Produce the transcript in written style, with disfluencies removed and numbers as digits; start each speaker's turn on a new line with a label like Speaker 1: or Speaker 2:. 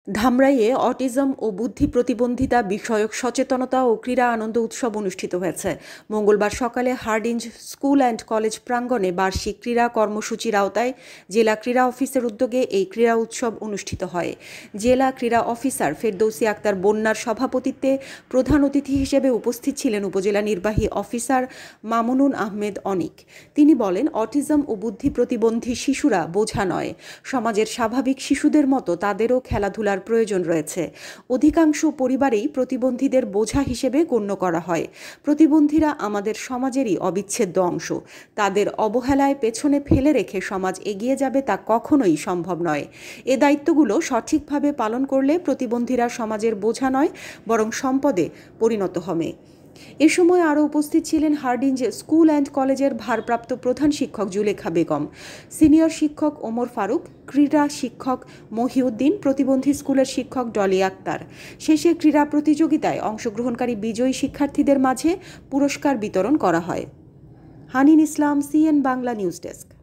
Speaker 1: ধামরাইয়ে autism ও বুদ্ধি প্রতিবন্ধিতা বিষয়ক সচেতনতা ও ক্রীড়া আনন্দ উৎসব অনুষ্ঠিত হয়েছে। মঙ্গলবার সকালে হার্ডিঞ্জ স্কুল অ্যান্ড কলেজ প্রাঙ্গণে বার্ষিক ক্রীড়া কর্মসূচির আওতায় জেলা ক্রীড়া অফিসের উদ্যোগে এই ক্রীড়া উৎসব অনুষ্ঠিত হয়। জেলা ক্রীড়া অফিসার ফেরদৌসী আক্তার বন্যার সভাপতিত্বে প্রধান অতিথি হিসেবে উপস্থিত ছিলেন উপজেলা নির্বাহী অফিসার মামুনুন আহমেদ অনিক। তিনি বলেন, অটিজম ও বুদ্ধি প্রতিবন্ধী শিশুরা বোঝা নয়, সমাজের স্বাভাবিক শিশুদের মতো তাদেরও খেলাধুলার প্রয়োজন রয়েছে। অধিকাংশ পরিবারেই প্রতিবন্ধীদের বোঝা হিসেবে গণ্য করা হয়। প্রতিবন্ধীরা আমাদের সমাজেরই অবিচ্ছেদ্য অংশ। তাদের অবহেলায় পেছনে ফেলে রেখে সমাজ এগিয়ে যাবে তা কখনোই সম্ভব নয়। এ দায়িত্বগুলো সঠিকভাবে পালন করলে প্রতিবন্ধীরা সমাজের বোঝা নয়, বরং সম্পদে পরিণত হবে। এ সময় আরও উপস্থিত ছিলেন হার্ডিঞ্জ স্কুল অ্যান্ড কলেজের ভারপ্রাপ্ত প্রধান শিক্ষক জুলেখা বেগম, সিনিয়র শিক্ষক ওমর ফারুক, ক্রীড়া শিক্ষক মহিউদ্দিন, প্রতিবন্ধী স্কুলের শিক্ষক ডলি আক্তার। শেষে ক্রীড়া প্রতিযোগিতায় অংশগ্রহণকারী বিজয়ী শিক্ষার্থীদের মাঝে পুরস্কার বিতরণ করা হয়। হানিন ইসলাম, সিএন বাংলা নিউজ ডেস্ক।